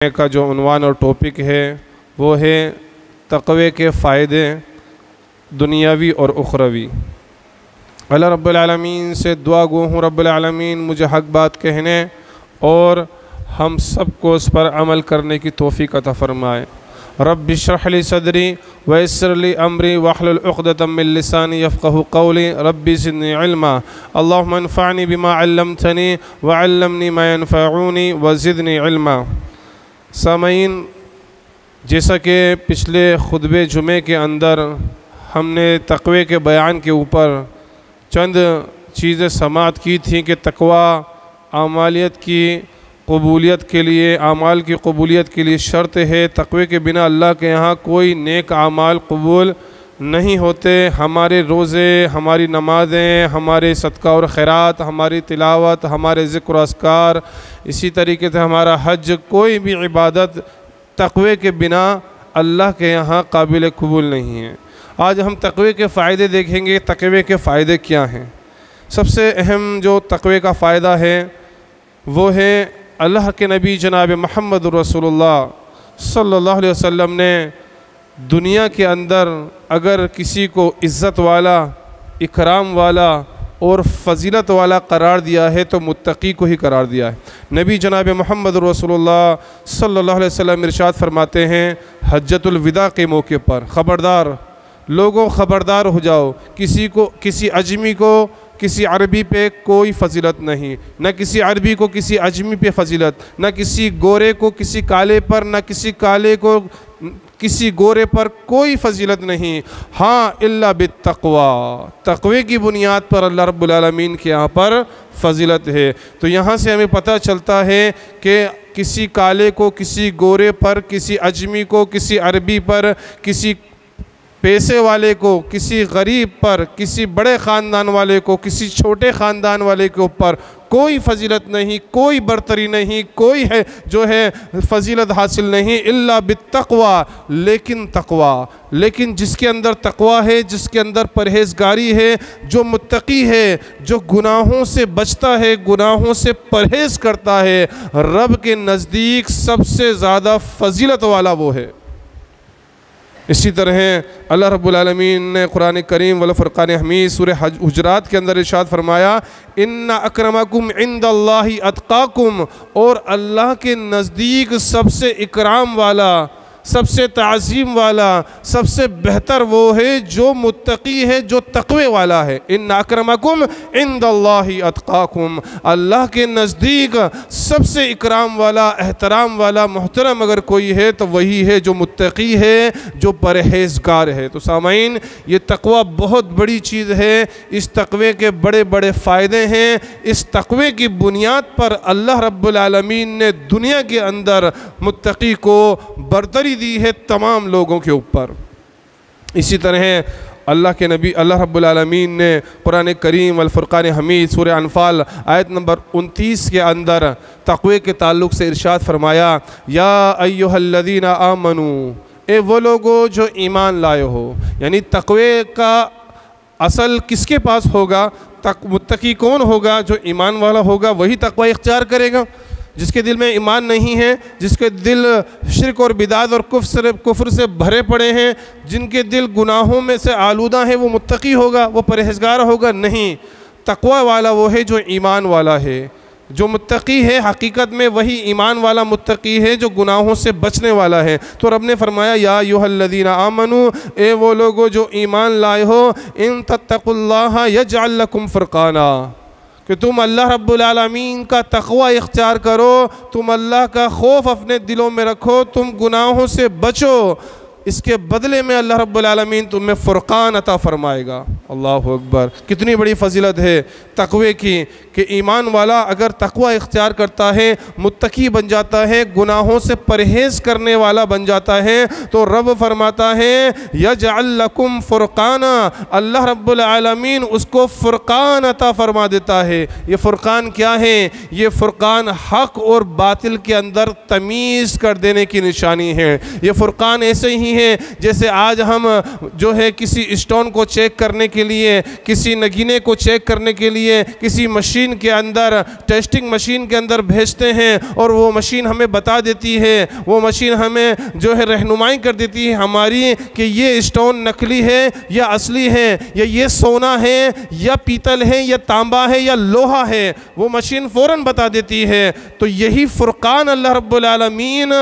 का जो उन्वान और टॉपिक है वो है तक़वे के फ़ायदे दुनियावी और उखरवी। अल्लाह रब्बुल आलमीन से दुआ गो हूँ रब्बुल आलमीन मुझे हक़ बात कहने और हम सब को उस पर अमल करने की तौफ़ीक़ अता फ़रमाए। रब्बि इश्रह ली सदरी वयस्सिर ली अमरी वहलुल उक़दतम मिन लिसानी यफ़क़हू क़ौली रब्बि ज़िदनी इल्मा अल्लाहुम्मा अन्फ़अनी बिमा अल्लमतनी व अल्लिमनी मा यनफ़अूनी व ज़िदनी इल्मा। सामईन, जैसा कि पिछले खुतबे जुमे के अंदर हमने तक़वे के बयान के ऊपर चंद चीज़ें समाअत की थी कि तक़वा आमालियत की कबूलियत के लिए, आमाल की कबूलियत के लिए शर्त है। तक़वे के बिना अल्लाह के यहाँ कोई नेक आमाल कबूल नहीं होते। हमारे रोज़े, हमारी नमाज़ें, हमारे सदका और खैरात, हमारी तिलावत, हमारे ज़िक्र अस्कार, इसी तरीके से हमारा हज, कोई भी इबादत तक़वे के बिना अल्लाह के यहाँ काबिल कबूल नहीं है। आज हम तक़वे के फ़ायदे देखेंगे। तक़वे के फ़ायदे क्या हैं? सबसे अहम जो तक़वे का फ़ायदा है वो है अल्लाह के नबी जनाब मोहम्मद रसूलुल्लाह सल्लल्लाहु अलैहि वसल्लम ने दुनिया के अंदर अगर किसी को इज़्ज़त वाला, इकराम वाला और फ़जीलत वाला करार दिया है तो मुत्तकी को ही करार दिया है। नबी जनाब मोहम्मद रसूलुल्लाह सल्लल्लाहु अलैहि वसल्लम इरशाद फरमाते हैं हज्जतुल विदा के मौके पर, ख़बरदार लोगों, ख़बरदार हो जाओ, किसी अजमी को किसी अरबी पे कोई फ़जीलत नहीं, न किसी अरबी को किसी अजमी पे फ़जीलत, न किसी गोरे को किसी काले पर, न किसी काले को किसी गोरे पर कोई फ़जीलत नहीं। हाँ, इल्ला बित्तक़वा, तक़वे की बुनियाद पर अल्लाह रब्बुल आलमीन के यहाँ पर फ़जीलत है। तो यहाँ से हमें पता चलता है कि किसी काले को किसी गोरे पर, किसी अजमी को किसी अरबी पर, किसी पैसे वाले को किसी गरीब पर, किसी बड़े ख़ानदान वाले को किसी छोटे ख़ानदान वाले के ऊपर कोई फ़जीलत नहीं, कोई बरतरी नहीं, कोई है जो है फ़जीलत हासिल नहीं इल्ला बित्तक़वा। लेकिन तक़वा, लेकिन जिसके अंदर तक़वा है, जिसके अंदर परहेज़गारी है, जो मुत्तकी है, जो गुनाहों से बचता है, गुनाहों से परहेज़ करता है, रब के नज़दीक सबसे ज़्यादा फ़जीलत वाला वो है। इसी तरह अल्लाह रब्बुल आलमीन ने कुरान करीम वल फ़ुरक़ान हमीद सूरह हुजरात के अंदर इरशाद फरमाया इन्ना अक्रमकुम इंदल्लाहि अत्क़ाकुम, और अल्लाह के नज़दीक सबसे इकराम वाला, सबसे ताज़ीम वाला, सबसे बेहतर वो है जो मुत्तकी है, जो तक़वे वाला है। इन्ना अक्रमकुम इंदल्लाहि अत्क़ाकुम, अल्लाह के नज़दीक सबसे इकराम वाला, एहतराम वाला, मोहतरम अगर कोई है तो वही है जो मुत्तकी है, जो परहेज़गार है। तो सामईन, ये तक़वा बहुत बड़ी चीज़ है। इस तक़वे के बड़े बड़े फ़ायदे हैं। इस तक़वे की बुनियाद पर अल्लाह रब्बुल आलमीन ने दुनिया के अंदर मुत्तकी को बरतरी दी है तमाम लोगों के ऊपर। इसी तरह अल्लाह के नबी अल्लाह रब्बुल आलमीन ने कुरान करीम वल फ़ुरक़ान हमीद सूरह अनफ़ाल आयत नंबर 29 के अंदर तक़वे के ताल्लुक़ से इरशाद फरमाया या अय्युहल्लज़ीना आमनू, ए वो लोगो जो ईमान लाए हो। यानी तक़वे का असल किसके पास होगा? मुत्तकी कौन होगा? जो ईमान वाला होगा वही तक़वा इख्तियार करेगा। जिसके दिल में ईमान नहीं है, जिसके दिल शिर्क और बिदात और कुफ्र से भरे पड़े हैं, जिनके दिल गुनाहों में से आलूदा है, वो मुत्तकी होगा, वो परहेज़गार होगा? नहीं, तक़वा वाला वो है जो ईमान वाला है। जो मुत्तकी है हकीकत में वही ईमान वाला मुत्तकी है जो गुनाहों से बचने वाला है। तो रब ने फरमाया या अय्युहल्लज़ीना आमनू, ए वो लोगो जो ईमान लाए हो, इन तत्तक़ुल्लाह यजअल लकुम फ़ुरक़ाना, कि तुम अल्लाह रब्बुल आलमीन का तक़वा इख्तियार करो, तुम अल्लाह का खौफ अपने दिलों में रखो, तुम गुनाहों से बचो, इसके बदले में अल्लाह रब्बुल आलमीन तुम्हें फ़ुरक़ान अता फ़रमाएगा। अल्लाहु अकबर, कितनी बड़ी फ़जीलत है तक़वे की कि ईमान वाला अगर तक़वा इख्तियार करता है, मुत्तकी बन जाता है, गुनाहों से परहेज़ करने वाला बन जाता है, तो रब फरमाता है यजअल लकुम फ़ुरक़ाना, अल्लाह रब्बुल आलमीन उसको फ़ुरक़ान अता फ़रमा देता है। ये फ़ुरक़ान क्या है? ये फ़ुरक़ान हक़ और बातिल के अंदर तमीज़ कर देने की निशानी है। ये फ़ुरक़ान ऐसे ही है जैसे आज हम जो है किसी स्टोन को चेक करने के लिए, किसी नगीने को चेक करने के लिए किसी मशीन मशीन के अंदर, टेस्टिंग मशीन के अंदर भेजते हैं और वो मशीन हमें बता देती है, वो मशीन हमें जो है रहनुमाई कर देती है हमारी कि ये स्टोन नकली है या असली है, या ये सोना है या पीतल है या तांबा है या लोहा है, वो मशीन फ़ौरन बता देती है। तो यही फुरकान अल्लाह रब्बुल आलमीन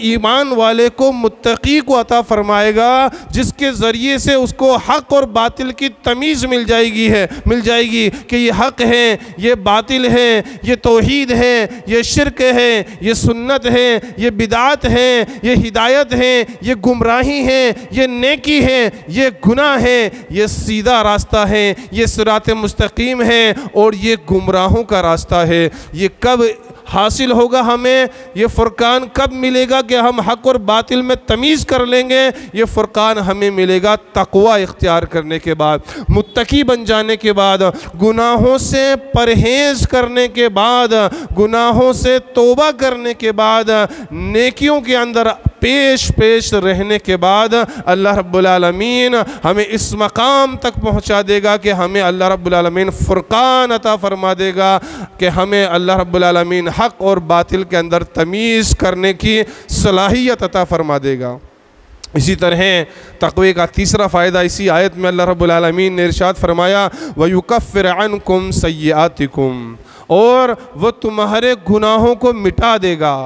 ईमान वाले को, मुत्तकी को अता फरमाएगा, जिसके ज़रिए से उसको हक़ और बातिल की तमीज़ मिल जाएगी कि ये हक़ है, ये बातिल है, ये तौहीद है, ये शिरक है, ये सुन्नत है, ये बिदात है, ये हिदायत है, ये गुमराही है, ये नेकी है, ये गुनाह है, ये सीधा रास्ता है, ये सिरात मुस्तकीम है और ये गुमराहों का रास्ता है। ये कब हासिल होगा हमें, ये फ़ुरक़ान कब मिलेगा कि हम हक़ और बातिल में तमीज़ कर लेंगे? ये फ़ुरक़ान हमें मिलेगा तक़वा इख्तियार करने के बाद, मुत्तकी बन जाने के बाद, गुनाहों से परहेज़ करने के बाद, गुनाहों से तौबा करने के बाद, नेकियों के अंदर पेश रहने के बाद अल्लाह रब्बुल आलमीन हमें इस मकाम तक पहुँचा देगा कि हमें अल्लाह रब्बुल आलमीन फ़ुरक़ान अता फ़रमा देगा कि हमें अल्लाह रब्बुल आलमीन हक़ और बातिल के अंदर तमीज़ करने की सलाहियत अता फ़रमा देगा। इसी तरह तक़वे का तीसरा फ़ायदा इसी आयत में अल्लाह रब्बुल आलमीन ने इरशाद फरमाया, वयुकफ़िर अन्कुम सय्यातिकुम, और वो तुम्हारे गुनाहों को मिटा देगा,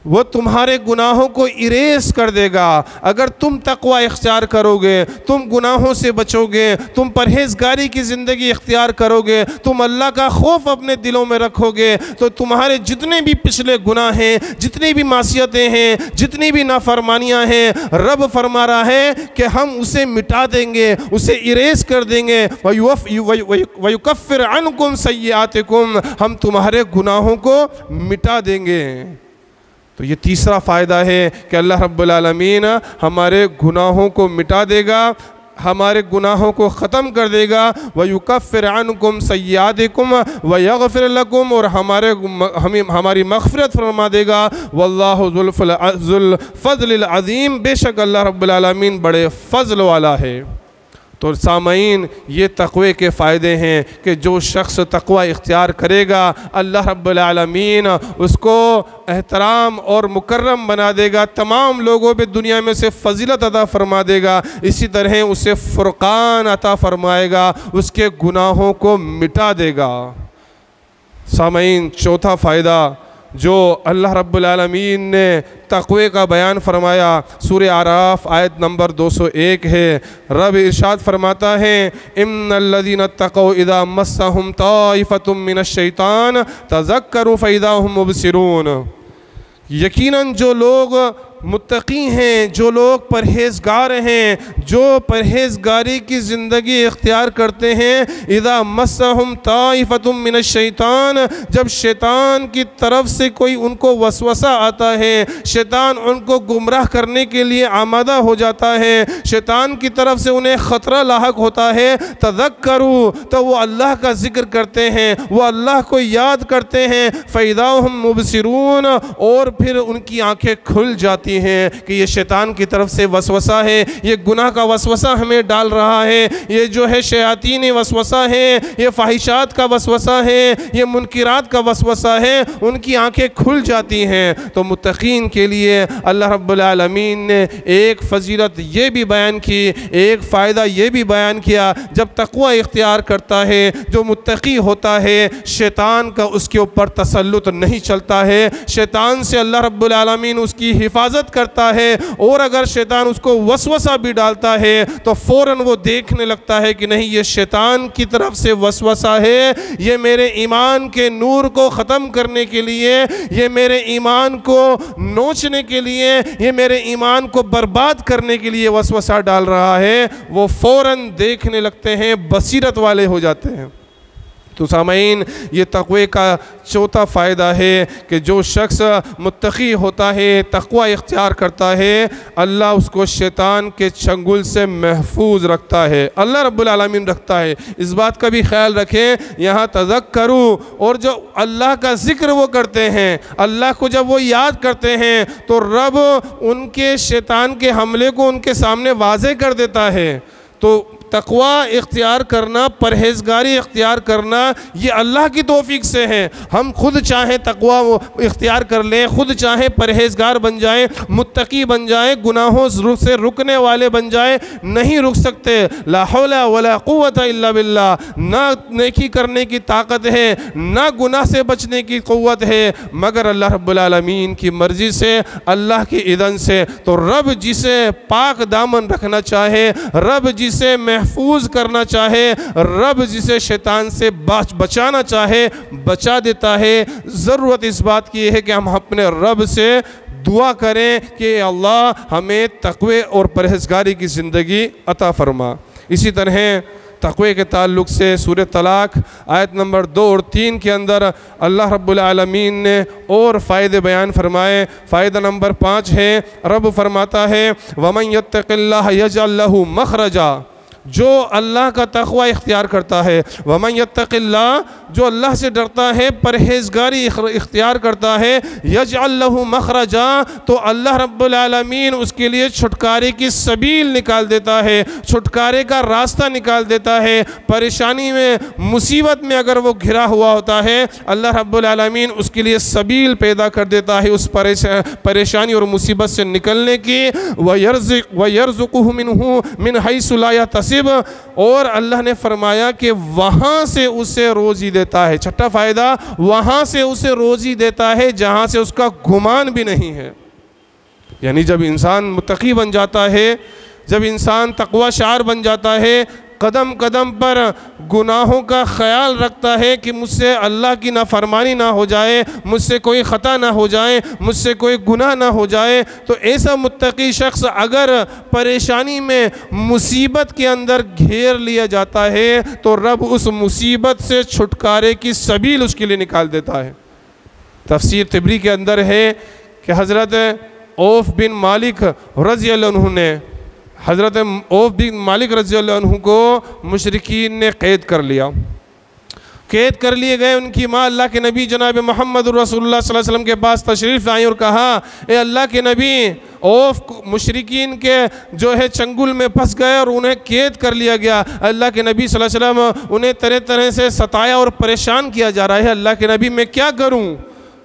वो तुम्हारे गुनाहों को इरेज कर देगा। अगर तुम तक़वा इख्तियार करोगे, तुम गुनाहों से बचोगे, तुम परहेज़गारी की ज़िंदगी इख्तियार करोगे, तुम अल्लाह का खौफ अपने दिलों में रखोगे, तो तुम्हारे जितने भी पिछले गुनाह हैं, जितनी भी मासियतें हैं, जितनी भी नाफरमानियाँ हैं, रब फरमा रहा है कि हम उसे मिटा देंगे, उसे इरेज कर देंगे। वयुकफ़िर अन्कुम सय्यातिकुम, हम तुम्हारे गुनाहों को मिटा देंगे। तो ये तीसरा फ़ायदा है कि अल्लाह रब्बुल आलमीन हमारे गुनाहों को मिटा देगा, हमारे गुनाहों को ख़त्म कर देगा। वयुकफ़िर अन्कुम सय्यातिकुम वयग़फ़िर लकुम, और हमारी मग़फ़िरत फरमा देगा। वल्लाहु ज़ुल फ़ज़्लिल अज़ीम, बेशक अल्लाह रब्बुल आलमीन बड़े फ़ज़ल वाला है। तो सामईन, ये तक़वे के फ़ायदे हैं कि जो शख्स तक़वा इख्तियार करेगा, अल्लाह रब्बुल आलमीन उसको एहतराम और मुकर्रम बना देगा, तमाम लोगों पे दुनिया में से फ़ज़ीलत अता फ़रमा देगा। इसी तरह उसे फ़ुरक़ान अता फ़रमाएगा, उसके गुनाहों को मिटा देगा। सामईन, चौथा फ़ायदा जो अल्लाह रब्बुल आलमीन ने तक़वे का बयान फरमाया, सूरह आराफ आयत नंबर 201 है। रब इरशाद फरमाता है, इन्नल्लज़ीना तक़ौ इज़ा मस्सहुम ताइफ़तुम मिनश्शैतान तज़क्करू फ़इज़ा हुम मुबसिरून। यकीनन जो लोग मुत्तकी हैं, जो लोग परहेज़गार हैं, जो परहेज़गारी की ज़िंदगी इख्तियार करते हैं, इज़ा मस्सहुम ताइफ़तुम मिनश्शैतान, जब शैतान की तरफ से कोई उनको वसवसा आता है, शैतान उनको गुमराह करने के लिए आमादा हो जाता है, शैतान की तरफ से उन्हें ख़तरा लाहक होता है, तज़क्करू, तो वो अल्लाह का ज़िक्र करते हैं, वो अल्लाह को याद करते हैं, फ़इज़ा हुम मुबसिरून, और फिर उनकी आँखें खुल जाती हैं कि ये शैतान की तरफ से वसवसा है, ये गुनाह का वसवसा हमें डाल रहा है, ये जो है शयातीन वसवसा है, ये फ़ाहिशात का वसवसा है, ये मुनकिरात का वसवसा है, उनकी आंखें खुल जाती हैं। तो मुत्तकीन के लिए अल्लाह रब्बुल आलमीन ने एक फ़जीलत ये भी बयान की, एक फ़ायदा ये भी बयान किया, जब तक़वा इख्तियार करता है, जो मुत्तकी होता है, शैतान का उसके ऊपर तसल्लुत नहीं चलता है, शैतान से अल्लाह रब्बुल आलमीन उसकी हिफाजत करता है, और अगर शैतान उसको वसवसा भी डालता है तो फ़ौरन वो देखने लगता है कि नहीं, ये शैतान की तरफ से वसवसा है, ये मेरे ईमान के नूर को ख़त्म करने के लिए, ये मेरे ईमान को नोचने के लिए, ये मेरे ईमान को बर्बाद करने के लिए वसवसा डाल रहा है, वो फ़ौरन देखने लगते हैं, बसीरत वाले हो जाते हैं। तो सामईन, ये तक़वे का चौथा फ़ायदा है कि जो शख्स मुत्तकी होता है, तक़वा इख्तियार करता है, अल्लाह उसको शैतान के चंगुल से महफूज रखता है, अल्लाह रब्बुल आलमीन रखता है। इस बात का भी ख्याल रखें, यहाँ तज़क्करू, और जो अल्लाह का ज़िक्र वो करते हैं, अल्लाह को जब वो याद करते हैं तो रब उनके शैतान के हमले को उनके सामने वाज़े कर देता है। तो तक़वा इख्तियार करना, परहेज़गारी इख्तियार करना, ये अल्लाह की तौफीक से है। हम खुद चाहें तक़वा इख्तियार कर लें, खुद चाहें परहेज़गार बन जाएं, मुत्तकी बन जाएं, गुनाहों से रुकने वाले बन जाएं, नहीं रुक सकते। ला हौला वला कुव्वता इल्ला बिल्लाह, ना नेकी करने की ताकत है, ना गुनाह से बचने की क़ुव्वत है, मगर अल्लाह रब्बुल आलमीन की मर्ज़ी से, अल्लाह की इज़न से। तो रब जिसे पाक दामन रखना चाहे, रब जिसे महफूज करना चाहे, रब जिसे शैतान से बचाना चाहे, बचा देता है। ज़रूरत इस बात की है कि हम अपने रब से दुआ करें कि अल्लाह हमें तक़वे और परहेज़गारी की ज़िंदगी अता फ़रमा। इसी तरह तक़वे के ताल्लुक़ से सूरह तलाक़ आयत नंबर 2 और 3 के अंदर अल्लाह रब्बुल आलमीन ने और फ़ायदे बयान फरमाए। फ़ायदा नंबर 5 है, रब फरमाता है वमन यत्तक़िल्लाह यजअल लहू मख़रजा, जो अल्लाह का तक़वा इख्तियार करता है, वमन यत्तक़िल्लाह, जो अल्लाह से डरता है, परहेज़गारी इख्तियार करता है, यजअल लहू मख़रजा, तो अल्लाह रब्बुल आलमीन उसके लिए छुटकारे की सबील निकाल देता है, छुटकारे का रास्ता निकाल देता है। परेशानी में, मुसीबत में अगर वो घिरा हुआ होता है, अल्लाह रब्बुल आलमीन उसके लिए सबील पैदा कर देता है उस परेशानी और मुसीबत से निकलने की। वयर्ज़ुक़ुहु मिन्हु मिन हैसु ला यहतसिब, और अल्लाह ने फरमाया कि वहाँ से उसे रोज़ी देता है। छठा फ़ायदा, वहाँ से उसे रोज़ी देता है जहाँ से उसका गुमान भी नहीं है। यानी जब इंसान मुत्तकी बन जाता है, जब इंसान तक़वा शार बन जाता है, कदम कदम पर गुनाहों का ख्याल रखता है कि मुझसे अल्लाह की नाफरमानी ना हो जाए, मुझसे कोई ख़ता ना हो जाए, मुझसे कोई गुनाह ना हो जाए, तो ऐसा मुत्तकी शख्स अगर परेशानी में, मुसीबत के अंदर घेर लिया जाता है, तो रब उस मुसीबत से छुटकारे की सबील उसके लिए निकाल देता है। तफसीर तिबरी के अंदर है कि हज़रत औफ बिन मालिक रज़ी अल्लाह अन्हु ने, हज़रत औफ बिन मालिक रज़ी अल्लाह अन्हु को मुशरिकीन ने क़ैद कर लिया। कैद कर लिए गए। उनकी माँ अल्लाह के नबी जनाब मोहम्मद रसूलुल्लाह सल्लल्लाहु अलैहि वसल्लम के पास तशरीफ़ लाई और कहा, ए अल्लाह के नबी, औफ मुशरिकीन के जो है चंगुल में फंस गए और उन्हें कैद कर लिया गया। अल्लाह के नबी सल्लल्लाहु अलैहि वसल्लम उन्हें तरह तरह से सताया और परेशान किया जा रहा है। अल्लाह के नबी, मैं क्या करूँ,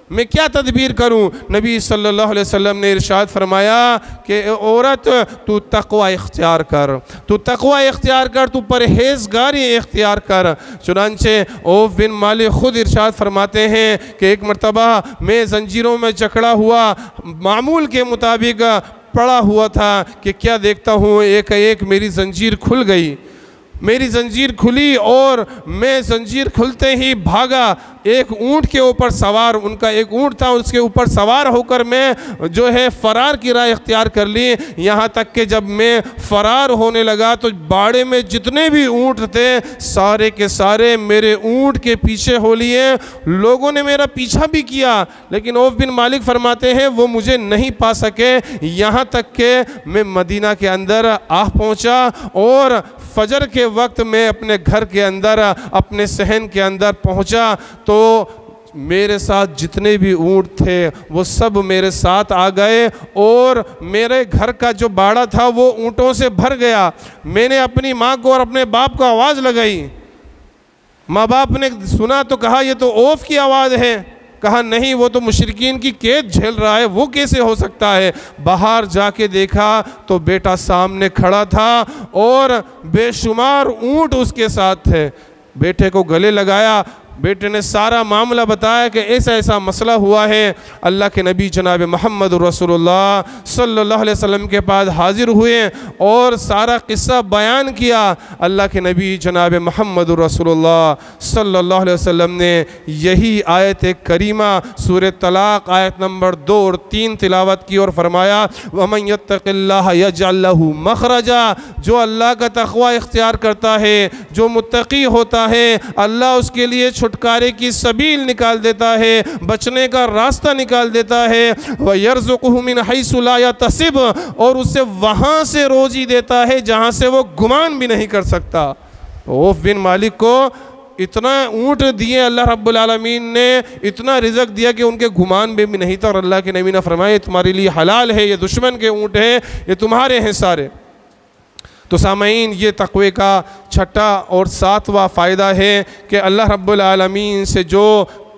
मैं क्या तदबीर करूं? नबी सल्लल्लाहु अलैहि वसल्लम ने इरशाद फरमाया कि औरत, तू तक़वा इख्तियार कर, तू तक़वा इख्तियार कर, तू परहेज़गारी इख्तियार कर। चुनांचे औफ बिन मालिक ख़ुद इरशाद फरमाते हैं कि एक मरतबा मैं ज़ंजीरों में जकड़ा हुआ, मामूल के मुताबिक पड़ा हुआ था कि क्या देखता हूँ एक एक मेरी ज़ंजीर खुल गई। मेरी ज़ंजीर खुली और मैं ज़ंजीर खुलते ही भागा। एक ऊँट के ऊपर सवार, उनका एक ऊँट था, उसके ऊपर सवार होकर मैं जो है फ़रार की राह इख्तियार कर ली। यहाँ तक कि जब मैं फ़रार होने लगा तो बाड़े में जितने भी ऊँट थे सारे के सारे मेरे ऊँट के पीछे हो लिए। लोगों ने मेरा पीछा भी किया, लेकिन औफ बिन मालिक फरमाते हैं वो मुझे नहीं पा सके। यहाँ तक कि मैं मदीना के अंदर आ पहुँचा और फजर के वक्त मैं अपने घर के अंदर, अपने सहन के अंदर पहुँचा तो मेरे साथ जितने भी ऊँट थे वो सब मेरे साथ आ गए और मेरे घर का जो बाड़ा था वो ऊँटों से भर गया। मैंने अपनी माँ को और अपने बाप को आवाज़ लगाई। माँ बाप ने सुना तो कहा ये तो औफ की आवाज़ है। कहा नहीं, वो तो मुशरिकीन की कैद झेल रहा है, वो कैसे हो सकता है। बाहर जाके देखा तो बेटा सामने खड़ा था और बेशुमार ऊँट उसके साथ थे। बेटे को गले लगाया, बेटे ने सारा मामला बताया कि ऐसा ऐसा मसला हुआ है। अल्लाह के नबी जनाब मोहम्मद रसूलुल्लाह सल्लल्लाहु अलैहि वसल्लम के पास हाजिर हुए और सारा किस्सा बयान किया। अल्लाह के नबी जनाब मोहम्मद रसूलुल्लाह सल्लल्लाहु अलैहि वसल्लम ने यही आयत करीमा सूरह तलाक़ आयत नंबर 2 और 3 तिलावत की और फरमाया, वमन यत्तक़िल्लाह यजअल लहू मख़रजा, जो अल्लाह का तक़वा इख्तियार करता है, जो मुत्तक़ी होता है, अल्लाह उसके लिए छुटकारे की सबील निकाल देता है, बचने का रास्ता निकाल देता है। वयर्ज़ुक़ुहु मिन हैसु ला यहतसिब, और उससे वहाँ से रोज़ी देता है जहाँ से वो गुमान भी नहीं कर सकता। औफ बिन मालिक को इतना ऊँट दिए अल्लाह रब्बुल आलमीन ने, इतना रिज़्क़ दिया कि उनके गुमान में भी नहीं था। और अल्लाह के नबी ने फरमाया तुम्हारे लिए हलाल है, ये दुश्मन के ऊँट हैं, ये तुम्हारे हैं सारे। तो सामईन, ये तक़वे का छठा और सातवां फ़ायदा है कि अल्लाह रब्बुल आलमीन से जो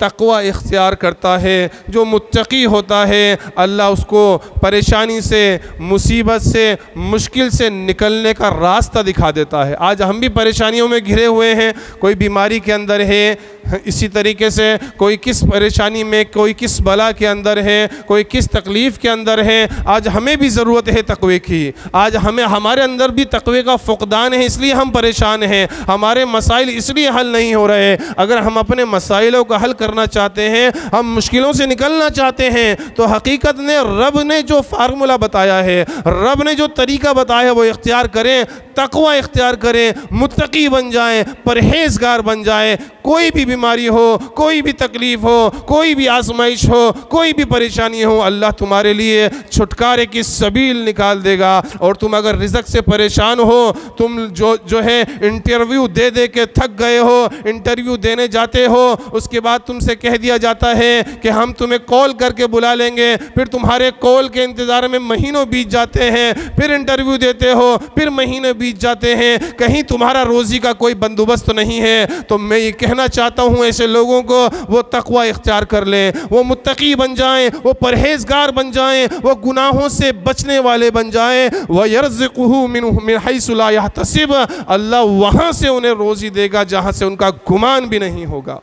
तक़वा इख्तियार करता है, जो मुत्तकी होता है, अल्लाह उसको परेशानी से, मुसीबत से, मुश्किल से निकलने का रास्ता दिखा देता है। आज हम भी परेशानियों में घिरे हुए हैं, कोई बीमारी के अंदर है, इसी तरीके से कोई किस परेशानी में, कोई किस बला के अंदर है, कोई किस तकलीफ़ के अंदर है। आज हमें भी ज़रूरत है तक़वे की। आज हमारे अंदर भी तक़वे का फ़ुक़दान है, इसलिए हम परेशान हैं। हमारे मसाइल इसलिए हल नहीं हो रहे। अगर हम अपने मसाइलों का हल करना चाहते हैं, हम मुश्किलों से निकलना चाहते हैं, तो हकीकत ने रब ने जो फार्मूला बताया है, रब ने जो तरीका बताया है, वो इख्तियार करें, तक़वा इख्तियार करें, मुत्तकी बन जाएं, परहेज़गार बन जाएं। कोई भी बीमारी हो, कोई भी तकलीफ़ हो, कोई भी आजमाइश हो, कोई भी परेशानी हो, अल्लाह तुम्हारे लिए छुटकारे की सबील निकाल देगा। और तुम अगर रिज़्क़ से परेशान हो, तुम जो है इंटरव्यू दे दे के थक गए हो, इंटरव्यू देने जाते हो, उसके बाद तुमसे कह दिया जाता है कि हम तुम्हें कॉल करके बुला लेंगे, फिर तुम्हारे कॉल के इंतज़ार में महीनों बीत जाते हैं, फिर इंटरव्यू देते हो, फिर महीने बीत जाते हैं, कहीं तुम्हारा रोज़ी का कोई बंदोबस्त नहीं है। तो मैं ये कहना चाहता हूँ ऐसे लोगों को, वो तक़वा इख्तियार कर लें, वो मुत्तकी बन जाएं, वो परहेज़गार बन जाएं, वो गुनाहों से बचने वाले बन जाएं। व यर्ज़िक़ुहु मिन हैसु ला यहतसिब, अल्लाह वहाँ से उन्हें रोज़ी देगा जहाँ से उनका गुमान भी नहीं होगा।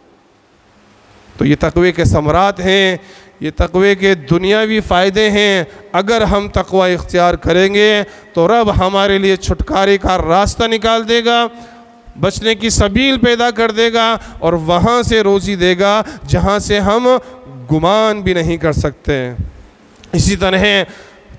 तो ये तक़वे के समरात हैं, ये तक़वे के दुनियावी फ़ायदे हैं। अगर हम तक़वा इख्तियार करेंगे तो रब हमारे लिए छुटकारे का रास्ता निकाल देगा, बचने की सबील पैदा कर देगा, और वहाँ से रोज़ी देगा जहाँ से हम गुमान भी नहीं कर सकते। इसी तरह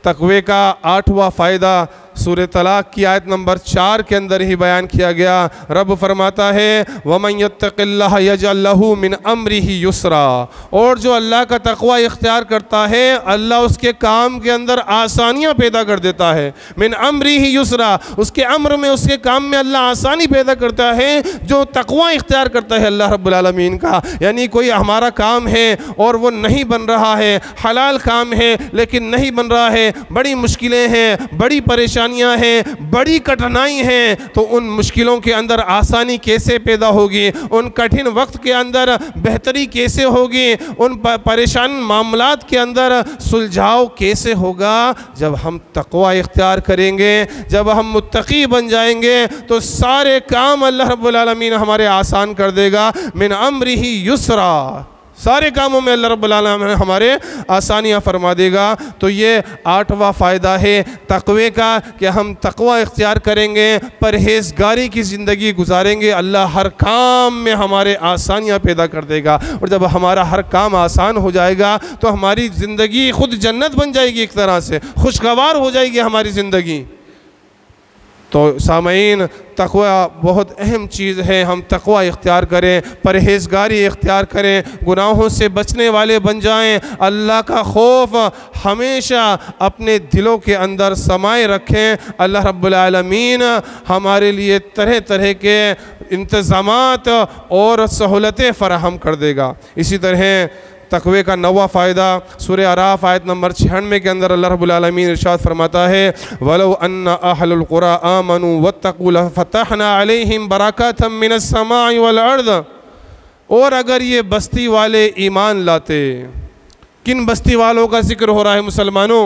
तक़वे का आठवां फ़ायदा सूरह तलाक़ की आयत नंबर 4 के अंदर ही बयान किया गया। रब फरमाता है, वमन यत्तक़िल्लाह यजअल लहू मिन अम्रिही युसरा, और जो अल्लाह का तक़वा इख्तियार करता है, अल्लाह उसके काम के अंदर आसानियाँ पैदा कर देता है। मिन अम्रिही युसरा, उसके अम्र में, उसके काम में अल्लाह आसानी पैदा करता है। जो तक़वा इख्तियार करता है अल्लाह रब्बुल आलमीन का, यानी कोई हमारा काम है और वो नहीं बन रहा है, हलाल काम है लेकिन नहीं बन रहा है, बड़ी मुश्किलें हैं, बड़ी परेशानियाँ हैं, बड़ी कठिनाई हैं, तो उन मुश्किलों के अंदर आसानी कैसे पैदा होगी, उन कठिन वक्त के अंदर बेहतरी कैसे होगी, उन परेशान मामलात के अंदर सुलझाव कैसे होगा। जब हम तक़वा इख्तियार करेंगे, जब हम मुत्तकी बन जाएंगे, तो सारे काम अल्लाह रब्बुल आलमीन हमारे आसान कर देगा। मिन अम्रिही युसरा, सारे कामों में अल्लाह रब्बुल आलमीन हमारे आसानियाँ फरमा देगा। तो ये आठवां फ़ायदा है तक़वे का कि हम तक़वा इख्तियार करेंगे, परहेज़गारी की ज़िंदगी गुजारेंगे, अल्लाह हर काम में हमारे आसानियाँ पैदा कर देगा। और जब हमारा हर काम आसान हो जाएगा तो हमारी ज़िंदगी ख़ुद जन्नत बन जाएगी, एक तरह से खुशगवार हो जाएगी हमारी ज़िंदगी। तो सामईन, तक़वा बहुत अहम चीज़ है। हम तक़वा इख्तियार करें, परहेज़गारी इख्तियार करें, गुनाहों से बचने वाले बन जाएं, अल्लाह का खौफ हमेशा अपने दिलों के अंदर समाये रखें। अल्लाह रब्बुल आलमीन हमारे लिए तरह तरह के इंतज़ामात और सहूलतें फ़राहम कर देगा। इसी तरह तक़वे का नौवां फ़ायदा सूरह अराफ आयत नंबर 96 के अंदर अल्लाह रब्बुल आलमीन इरशाद फरमाता है, वलौ अन्ना अहलुल क़ुरा आमनू वत्तक़ू लफ़तहना अलैहिम बरकातम मिनस समाई वल अर्द, और अगर ये बस्ती वाले ईमान लाते। किन बस्ती वालों का ज़िक्र हो रहा है मुसलमानों?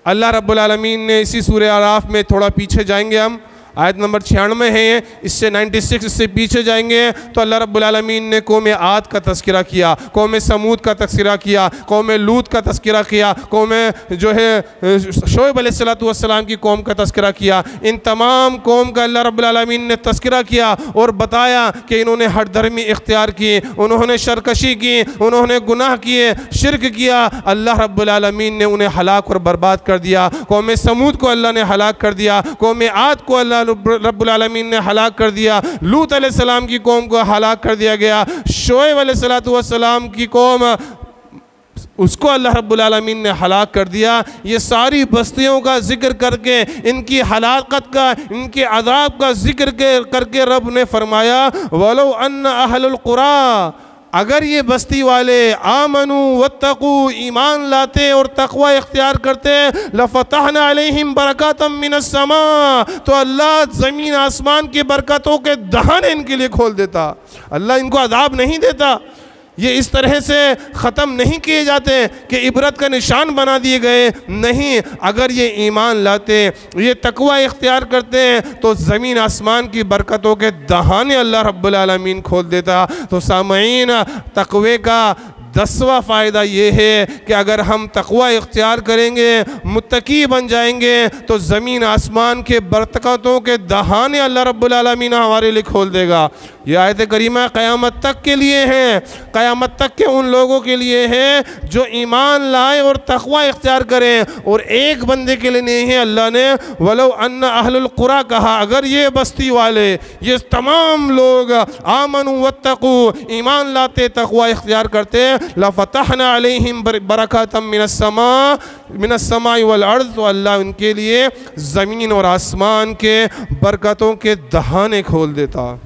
अल्लाह रब्बुल आलमीन ने इसी सूरह अराफ में, थोड़ा पीछे जाएंगे हम, आयत नंबर 96 है, इससे 96 इससे पीछे जाएंगे तो अल्लाह रब्बुल आलमीन ने कौम आद का तज़किरा किया, कौम समूद का तज़किरा किया, कौम लूत का तज़किरा किया, कौम जो है शोएब अलैहिस्सलाम की कौम का तज़किरा किया। इन तमाम कौम का अल्लाह रब्बुल आलमीन ने तज़किरा किया और बताया कि इन्होंने हठधर्मी इख्तियार की, उन्होंने शरकशी की, उन्होंने गुनाह किए, शिर्क किया। अल्लाह रब्बुल आलमीन ने उन्हें हलाक और बर्बाद कर दिया। कौम समूद को अल्लाह ने हलाक कर दिया, कौम आद को अल्लाह रब्बुल आलमीन ने हलाक कर दिया, लूत अलैहिस्सलाम की कौम को हलाक कर दिया गया, शोएब अलैहिस्सलाम की कौम उसको अल्लाह रब्बुल आलमीन ने हलाक कर दिया। ये सारी बस्तियों का जिक्र करके, इनकी हलाकत का, इनके अज़ाब का जिक्र करके रब ने फरमाया, वलो अन्न अहलुल क़ुरा, अगर ये बस्ती वाले आमनू वत्तकू ईमान लाते और तकवा इख्तियार करते, लफतहना अलैहिम बरकातम मिनस समा, तो अल्लाह ज़मीन आसमान की बरकतों के दहाने इनके लिए खोल देता। अल्लाह इनको अदाब नहीं देता। ये इस तरह से ख़त्म नहीं किए जाते कि इबरत का निशान बना दिए गए, नहीं। अगर ये ईमान लाते, ये तकवा इख्तियार करते तो ज़मीन आसमान की बरकतों के दहाने अल्लाह रब्बुल आलमीन खोल देता। तो सामईन, तकवे का 10वां फ़ायदा ये है कि अगर हम तकवा इख्तियार करेंगे, मुत्तकी बन जाएंगे, तो ज़मीन आसमान के बरकतों के दहाने अल्लाह रब्बुल आलमीन हमारे लिए खोल देगा। ये आयत करीमा क़यामत तक के लिए है, क़यामत तक के उन लोगों के लिए है जो ईमान लाए और तकवा इख्तियार करें। और एक बंदे के लिए नहीं है, अल्लाह ने वलो अन्ना अहलुल कुरा कहा, अगर ये बस्ती वाले, ये तमाम लोग आमनू वत्तकू ईमान लाते, तकवा इख्तियार करते, लफतहना अलैहिम बरकातम मिनस समाई वल अर्द, तो अल्लाह उनके लिए ज़मीन और आसमान के बरकतों के दहाने खोल देता।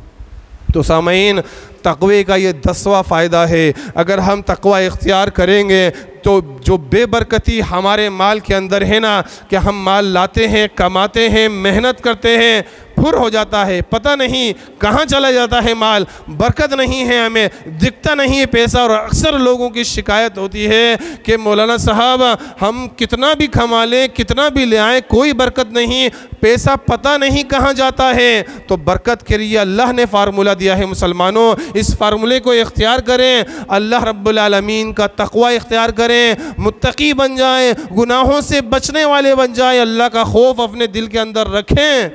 तो सामईन, तकवे का ये 10वां फ़ायदा है। अगर हम तकवा इख्तियार करेंगे तो जो बेबरकती हमारे माल के अंदर है ना, कि हम माल लाते हैं, कमाते हैं, मेहनत करते हैं, फुर हो जाता है, पता नहीं कहाँ चला जाता है माल, बरकत नहीं है, हमें दिखता नहीं है पैसा। और अक्सर लोगों की शिकायत होती है कि मौलाना साहब हम कितना भी कमा लें, कितना भी ले आएँ, कोई बरकत नहीं, पैसा पता नहीं कहाँ जाता है। तो बरकत के लिए अल्लाह ने फार्मूला दिया है। मुसलमानों, इस फार्मूले को इख्तियार करें, अल्लाह रब्बुल आलमीन का तकवा इख्तियार करें, मुत्तकी बन जाएं, गुनाहों से बचने वाले बन जाएं, अल्लाह का खौफ अपने दिल के अंदर रखें।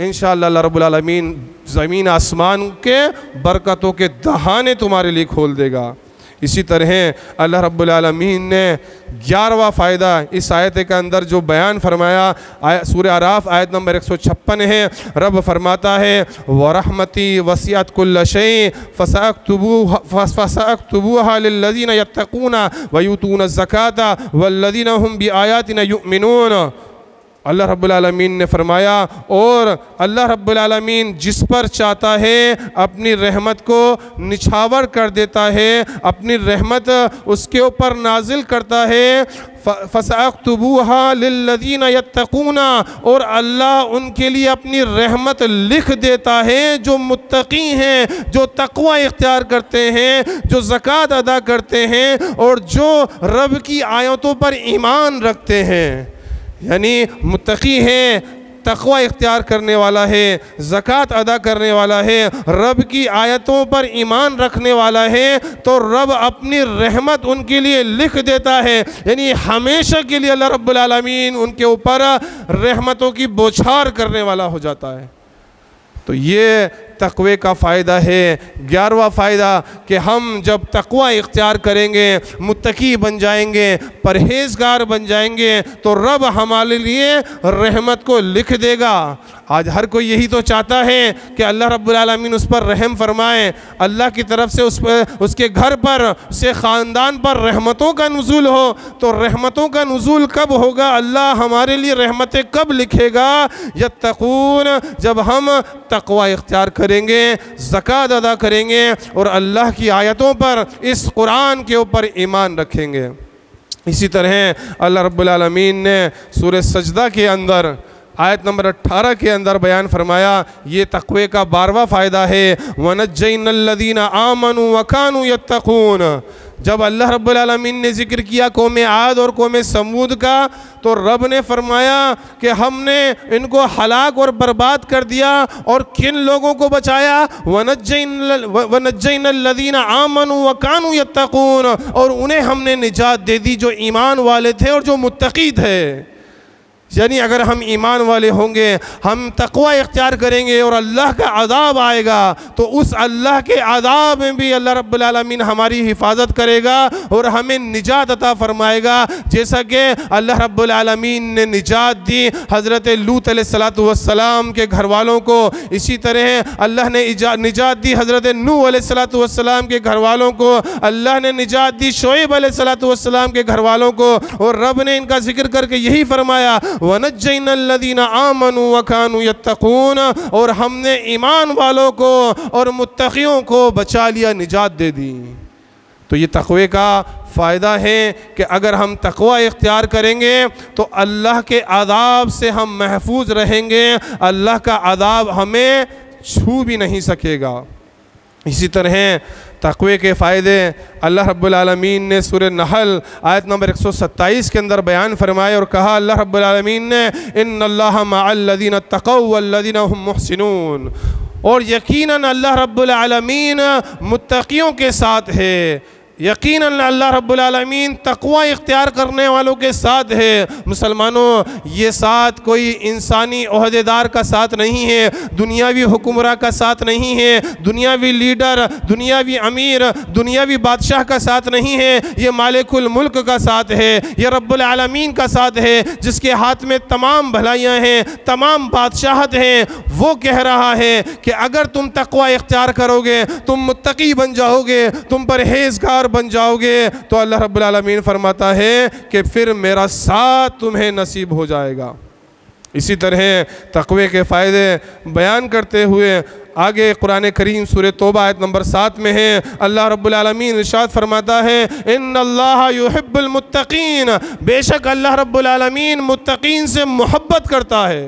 इंशाअल्लाह अल्लाह रब्बुल आलमीन ज़मीन आसमान के बरकतों के दहाने तुम्हारे लिए खोल देगा। इसी तरह अल्लाह रब्बुल आलमीन ने 11वां फ़ायदा इस आयत के अंदर जो बयान फरमाया, सूरह आराफ आयत नंबर 156 है। रब फरमाता है, वरहमती वसिअत कुल्ल शै फसअक्तुबूहा लिल्लज़ीना यत्तक़ूना व यूतूना ज़काता वल्लज़ीना हुम बिआयातिना युमिनून। अल्लाह रब्बुल आलमीन ने फरमाया, और अल्लाह रब्बुल आलमीन जिस पर चाहता है अपनी रहमत को निछावर कर देता है, अपनी रहमत उसके ऊपर नाजिल करता है। फसअक्तुबूहा लिल्लज़ीना यत्तक़ूना, और अल्लाह उनके लिए अपनी रहमत लिख देता है जो मुत्तकी हैं, जो तक़वा इख्तियार करते हैं, जो ज़कात अदा करते हैं और जो रब की आयतों पर ईमान रखते हैं। यानी मुत्तकी है, तक़वा इख्तियार करने वाला है, ज़कात अदा करने वाला है, रब की आयतों पर ईमान रखने वाला है, तो रब अपनी रहमत उनके लिए लिख देता है। यानी हमेशा के लिए अल्लाह रब्बुल आलमीन उनके ऊपर रहमतों की बौछार करने वाला हो जाता है। तो ये तक़वे का फ़ायदा है। 11वां फ़ायदा कि हम जब तक़वा इख्तियार करेंगे, मुत्तकी बन जाएंगे, परहेज़गार बन जाएंगे, तो रब हमारे लिए रहमत को लिख देगा। आज हर कोई यही तो चाहता है कि अल्लाह रब्बुल आलमीन उस पर रहम फरमाए, अल्लाह की तरफ से उस पर, उसके घर पर, उसके ख़ानदान पर रहमतों का नुज़ूल हो। तो रहमतों का नुज़ूल कब होगा, अल्लाह हमारे लिए रहमतें कब लिखेगा? यत्तक़ून, जब हम तक़वा इख्तियार करेंगे, ज़कात अदा करेंगे और अल्लाह की आयतों पर, इस कुरान के ऊपर ईमान रखेंगे। इसी तरह अल्लाह रब्बुल आलमीन ने सूरह सजदा के अंदर आयत नंबर 18 के अंदर बयान फरमाया, ये तक़वे का 12वां फ़ायदा है। वनज्जैनल्लज़ीना आमनू व कानू यत्तक़ून। जब अल्लाह रब्बुल आलमीन ने ज़िक्र किया कौम आद और कौम समूद का, तो रब ने फरमाया कि हमने इनको हलाक और बर्बाद कर दिया, और किन लोगों को बचाया? वनज्जैनल्लज़ीना आमनू व कानू यत्तक़ून, और उन्हें हमने निजात दे दी जो ईमान वाले थे और जो मुत्तकी थे। यानी अगर हम ईमान वाले होंगे, हम तक़वा इख्तियार करेंगे और अल्लाह का अज़ाब आएगा, तो उस अल्लाह के अज़ाब में भी अल्लाह रब्बुल आलमीन हमारी हिफाजत करेगा और हमें निजात अता फरमाएगा। जैसा कि अल्लाह रब्बुल आलमीन ने निजात दी हज़रत लूत अलैहिस्सलातु वस्सलाम के घर वालों को, इसी तरह अल्लाह ने निजात दी हज़रत नूह अलैहिस्सलातु वस्सलाम के घर वालों को, अल्लाह ने निजात दी शुएब अलैहिस्सलातु वस्सलाम के घर वालों को। और रब ने इनका जिक्र करके यही फरमाया, वनज्जैनल्लज़ीना आमनू व कानू यत्तकून, और हमने ईमान वालों को और मुत्तक़ियों को बचा लिया, निजात दे दी। तो ये तक़वे का फ़ायदा है कि अगर हम तक़वा इख्तियार करेंगे तो अल्लाह के अज़ाब से हम महफूज रहेंगे, अल्लाह का अज़ाब हमें छू भी नहीं सकेगा। इसी तरह तक़वे के फ़ायदे अल्लाह रब्बुल आलमीन ने सूरह नहल आयत नंबर 127 के अंदर बयान फरमाए और कहा अल्लाह रब्बुल आलमीन ने इन्नल्लाह मअल्लज़ीना तक़ौ वल्लज़ीना हुम मुहसिनून, और यकीनन अल्लाह रब्बुल आलमीन मुत्तक़ियों के साथ है, यकीनन अल्लाह रब्बुल आलमीन तक़वा इख्तियार करने वालों के साथ है। मुसलमानों, ये साथ कोई इंसानी ओहदेदार का साथ नहीं है, दुनियावी हुक्मरान का साथ नहीं है, दुनियावी लीडर, दुनियावी अमीर, दुनियावी बादशाह का साथ नहीं है, ये मालिकुल मुल्क का साथ है, ये रब्बुल आलमीन का साथ है, जिसके हाथ में तमाम भलाइयाँ हैं, तमाम बादशाहत हैं। वो कह रहा है कि अगर तुम तक़वा इख्तियार करोगे, तुम मुत्तकी बन जाओगे, तुम परहेज़गार बन जाओगे, तो अल्लाह रब्बुल आलमीन फरमाता है कि फिर मेरा साथ तुम्हें नसीब हो जाएगा। इसी तरह तक़वे के फ़ायदे बयान करते हुए आगे कुरान करीम सूरह तौबा आयत नंबर 7 में है, अल्लाह रब्बुल आलमीन इरशाद फरमाता है इन्नल्लाह युहिब्बुल मुत्तकीन, बेशक अल्लाह रब्बुल आलमीन मुत्तकीन से मोहब्बत करता है।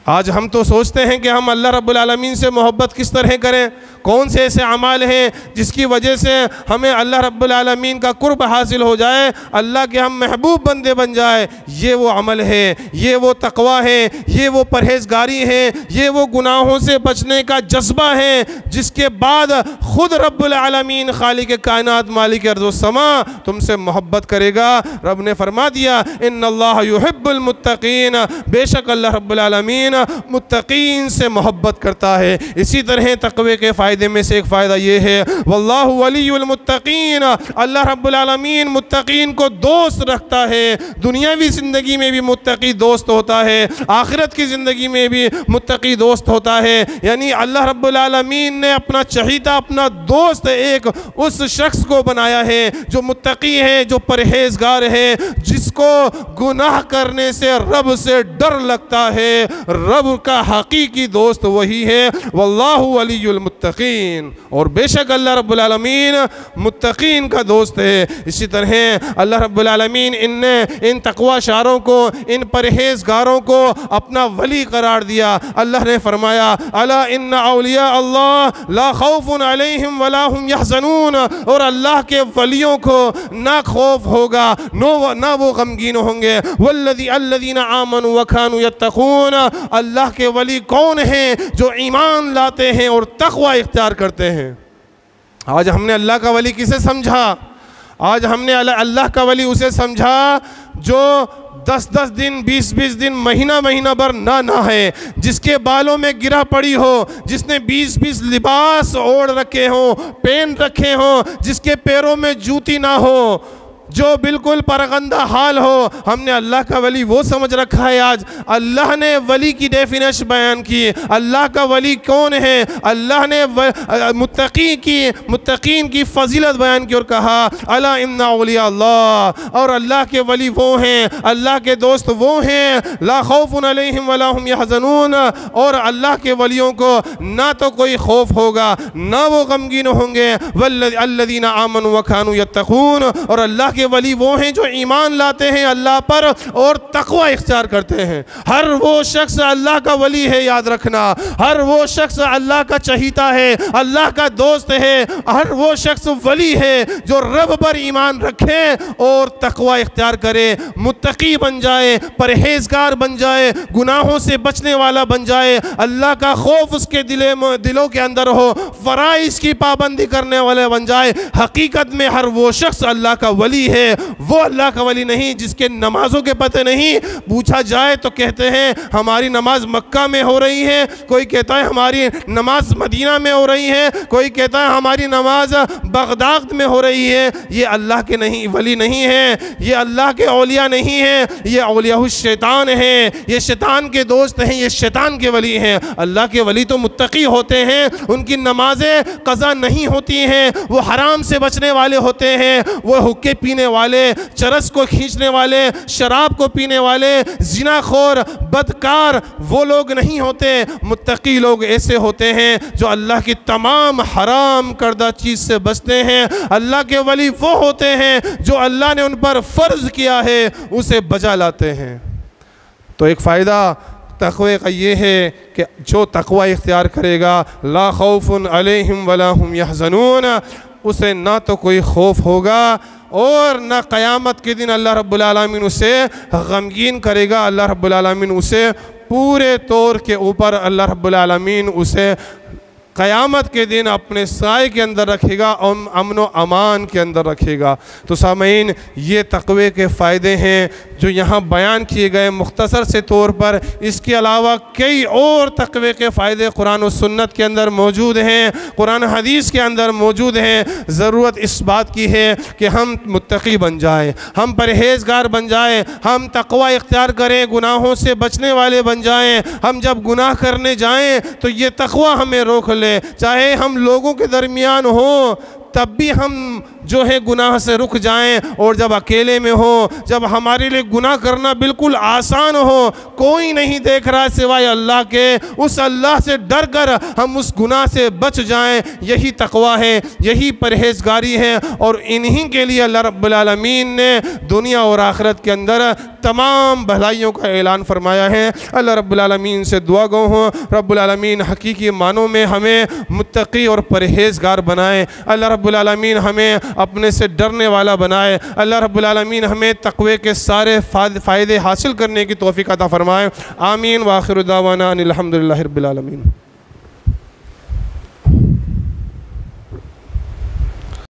आज हम तो सोचते हैं कि हम अल्लाह रब्बुल आलमीन से मोहब्बत किस तरह करें, कौन से ऐसे अमाल हैं जिसकी वजह से हमें अल्लाह रब्बुल आलमीन का कुर्ब हासिल हो जाए, अल्लाह के हम महबूब बंदे बन जाए। ये वो अमल है, ये वो तक़वा है, ये वो परहेज़गारी है, ये वो गुनाहों से बचने का जज्बा है, जिसके बाद ख़ुद रब्बुल आलमीन खालिक कायनात मालिक अर्ज़ व समा तुमसे मोहब्बत करेगा। रब ने फरमा दिया इन्नल्लाह युहिब्बुल मुत्तकीन, बेशक अल्लाह रब्बुल आलमीन मुत्तकीन से मोहब्बत करता है। इसी तरह तक़वे के फ़ायदे में से एक फ़ायदा ये है वल्लाहु वलियुल मुत्तकीन, अल्लाह रब्बुल आलमीन मुत्तकीन को दोस्त रखता है। दुनियावी ज़िंदगी में भी मुत्तकी दोस्त होता है, आखिरत की ज़िंदगी में भी मुत्तकी दोस्त होता है। यानी अल्लाह रब्बुल आलमीन ने अपना चहीता, अपना दोस्त एक उस शख्स को बनाया है जो मुत्तकी है, जो परहेज़गार है, जिसको गुनाह करने से रब से डर लगता है। रब का हकीकी दोस्त वही है, वल्लाहु वलियुल मुत्तकीन, और बेशक अल्लाह रब्बुल आलमीन मुत्तकीन का दोस्त है। इसी तरह अल्लाह रब्बुल आलमीन इन तक़वा शारों को, इन परहेज़गारों को अपना वली करार दिया। अल्लाह ने फरमाया अला इन्ना औलिया अल्लाह ला खौफुन अलैहिम वला हुम यहज़नून, और अल्लाह के वलियों को ना खौफ होगा, ना वो गमगीन होंगे। वल्लज़ीना आमनू व कानू यत्तकून, अल्लाह के वली कौन हैं जो ईमान लाते हैं और तक़वा इख्तियार करते हैं। आज हमने अल्लाह का वली किसे समझा? आज हमने अल्लाह का वली उसे समझा जो 10-10 दिन, 20-20 दिन, महीना भर ना नहाए, जिसके बालों में गिरा पड़ी हो, जिसने 20-20 लिबास ओढ़ रखे हो, पहन रखे हो, जिसके पैरों में जूती ना हो, जो बिल्कुल परगंदा हाल हो। हमने अल्लाह का वली वो समझ रखा है। आज अल्लाह ने वली की डेफिनेशन बयान की, अल्लाह का वली कौन है, अल्लाह ने मुत्तकीन की फजीलत बयान की और कहा अला इन्ना औलिया अल्लाह, और अल्लाह के वली वो हैं, अल्लाह के दोस्त वो हैं, ला खौफुन अलैहिम वला हुम यहज़नून, और अल्लाह के वलियों को ना तो कोई खौफ होगा, ना वो गमगीन होंगे। वल्लज़ीना आमनू व कानू यत्तकून, और अल्लाह के वली वो हैं जो ईमान लाते हैं अल्लाह पर और तक़वा इख्तियार करते हैं। हर वो शख्स अल्लाह का वली है, याद रखना, हर वो शख्स अल्लाह का चहीता है, अल्लाह का दोस्त है, हर वो शख्स वली है जो रब पर ईमान रखे और तक़वा इख्तियार करे, मुत्तकी बन जाए, परहेज़गार बन जाए, गुनाहों से बचने वाला बन जाए, अल्लाह का खौफ उसके दिलों के अंदर हो, फ़राइज़ की पाबंदी करने वाले बन जाए। हकीकत में हर वो शख्स अल्लाह का वली है, वो अल्लाह का वली नहीं जिसके नमाजों के पते नहीं। पूछा जाए तो कहते हैं हमारी नमाज मक्का में हो रही है, कोई कहता है हमारी नमाज मदीना में हो रही है, कोई कहता है हमारी नमाज बगदाद में हो रही है। ये अल्लाह के नहीं वली नहीं है, ये अल्लाह के औलिया नहीं है, ये औलिया शैतान है, ये शैतान के दोस्त हैं, ये शैतान के वली हैं। अल्लाह के वली तो मुत्तकी होते हैं, उनकी नमाजें कज़ा नहीं होती हैं, वो हराम से बचने वाले होते हैं, वो हुक्के पीने वाले, चरस को खींचने वाले, शराब को पीने वाले, जिनाखोर, बदकार वो लोग नहीं होते। मुत्तकी लोग ऐसे होते हैं जो अल्लाह की तमाम हराम करदा चीज़ से बचते हैं। अल्लाह के वली वो होते हैं जो अल्लाह ने उन पर फ़र्ज़ किया है उसे बजा लाते हैं। तो एक फ़ायदा तक़वे का ये है कि जो तक़वा इख्तियार करेगा, ला खौफ़ुन अलैहिम वला हुम यहज़नून, उसे ना तो कोई खौफ होगा और ना क़यामत के दिन अल्लाह रब्बुल आलमीन उसे गमगीन करेगा। अल्लाह रब्बुल आलमीन उसे पूरे तौर के ऊपर अल्लाह रब्बुल आलमीन उसे क़यामत के दिन अपने साए के अंदर रखेगा और अमन व अमान के अंदर रखेगा। तो सामईन, ये तक़वे के फ़ायदे हैं जो यहाँ बयान किए गए मुख्तसर से तौर पर। इसके अलावा कई और तक़वे के फ़ायदे कुरान और सुन्नत के अंदर मौजूद हैं, कुरान हदीस के अंदर मौजूद हैं। ज़रूरत इस बात की है कि हम मुत्तकी बन जाएँ, हम परहेज़गार बन जाएँ, हम तक़वा इख्तियार करें, गुनाहों से बचने वाले बन जाएँ। हम जब गुनाह करने जाएँ तो ये तक़वा हमें रोक ले, चाहे हम लोगों के दरमियान हो तब भी हम जो है गुनाह से रुक जाएं, और जब अकेले में हो, जब हमारे लिए गुनाह करना बिल्कुल आसान हो, कोई नहीं देख रहा सिवाय अल्लाह के, उस अल्लाह से डर कर हम उस गुनाह से बच जाएं। यही तक़वा है, यही परहेज़गारी है, और इन्हीं के लिए अल्लाह रब्बुल आलमीन ने दुनिया और आखिरत के अंदर तमाम भलाइयों का ऐलान फरमाया है। अल्लाह रब्बुल आलमीन से दुआ गो हो, रब्बुल आलमीन हकीकी मानों में हमें मुत्तकी और परहेज़गार बनाए। अल्लाह रब्बुल आलमीन हमें अपने से डरने वाला बनाए। अल्लाह रब्बुल आलमीन हमें तक़वे के सारे फ़ायदे हासिल करने की तौफ़ीक़ अता फ़रमाए। आमीन। व आखिरु दावाना अनिल हम्दुलिल्लाहि रब्बिल आलमीन।